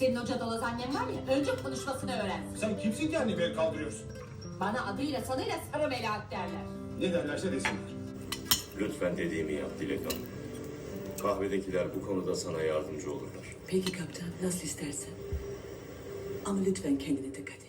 Senin o cadaloz annen var ya, önce konuşmasını öğrensin. Sen kimsin ki anneme el kaldırıyorsun? Bana adıyla sanıyla sarı melahat derler. Ne derlerse desinler. Lütfen dediğimi yap Dilek Hanım. Kahvedekiler bu konuda sana yardımcı olurlar. Peki kaptan, nasıl istersen. Ama lütfen kendine dikkat et.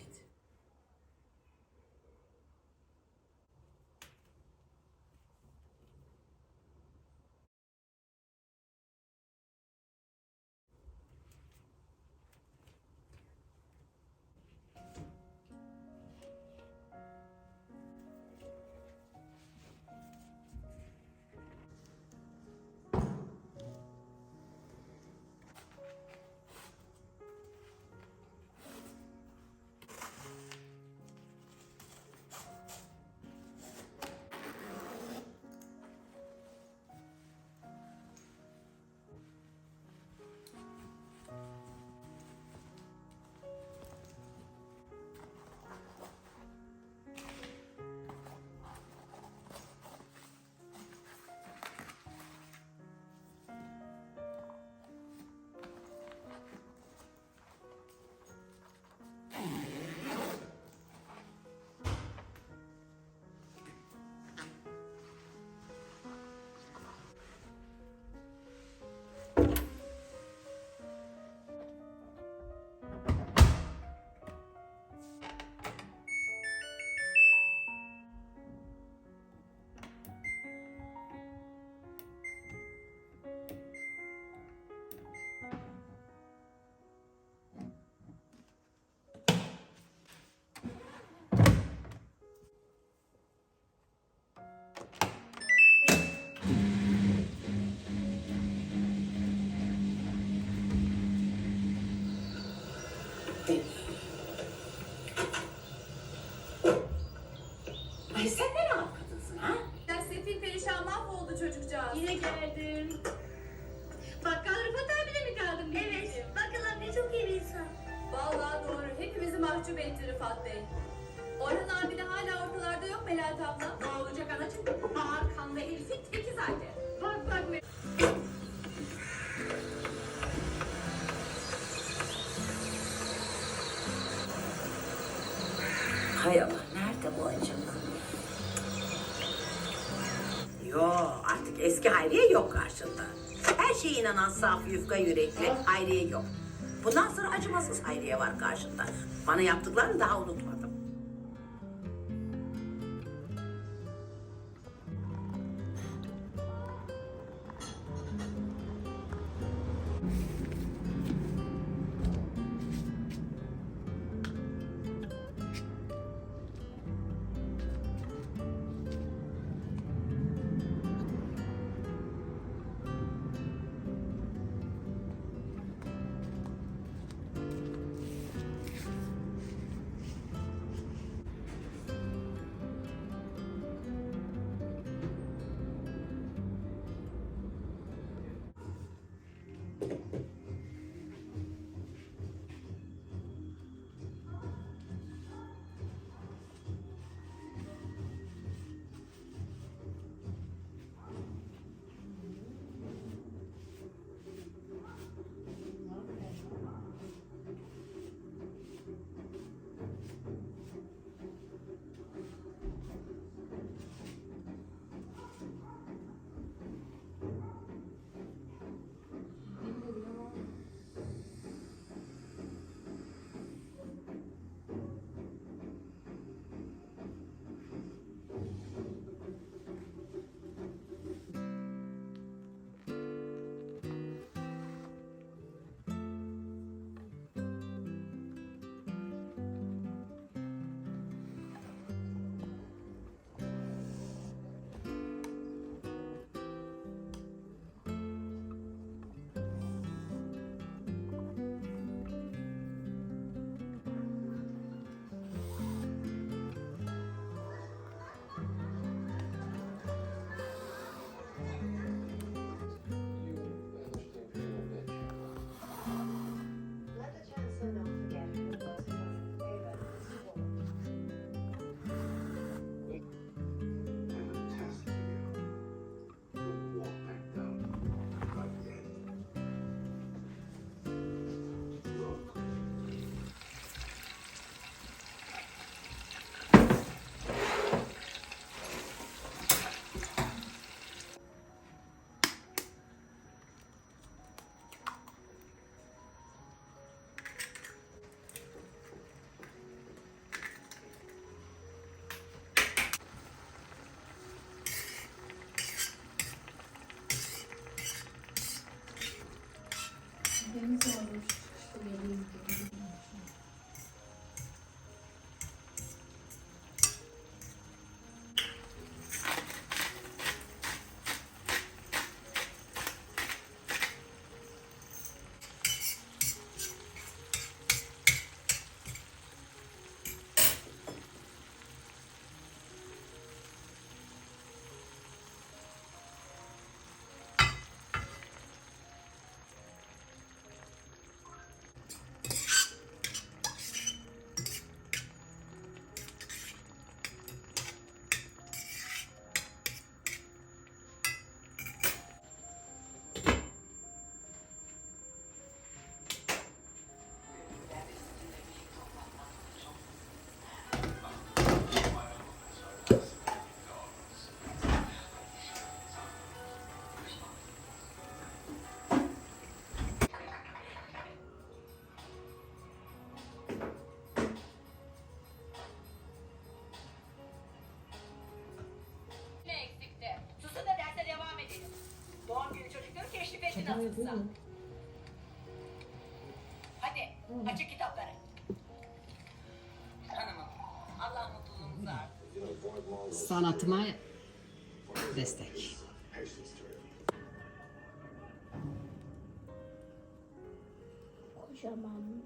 Ay sen ne rahat kadınsın ha? Ya sefil perişan mahvoldu çocukcağız. Yine geldim. Bakkal Rıfat abine mi kaldın? Evet, Bakkal amca çok iyi bir insan. Vallahi doğru. Hepimizi mahcup etti Rıfat Bey. Orhan abi de hala ortalarda yok Melahat abla. Ne olacak anacığım? Ağır kanlı herifin teki zaten. Bak bak. Hay Allah, nerede bu acaba? Yo, artık eski Hayriye yok karşında. Her şeye inanan saf, yufka yürekli Hayriye yok. Bundan sonra acımasız Hayriye var karşında. Bana yaptıklarını daha unutmadım. nasılsa. Hadi açın kitapları. Hanımım, Allah mutluluğunuzu artırsın. Sanatıma destek. Kocaman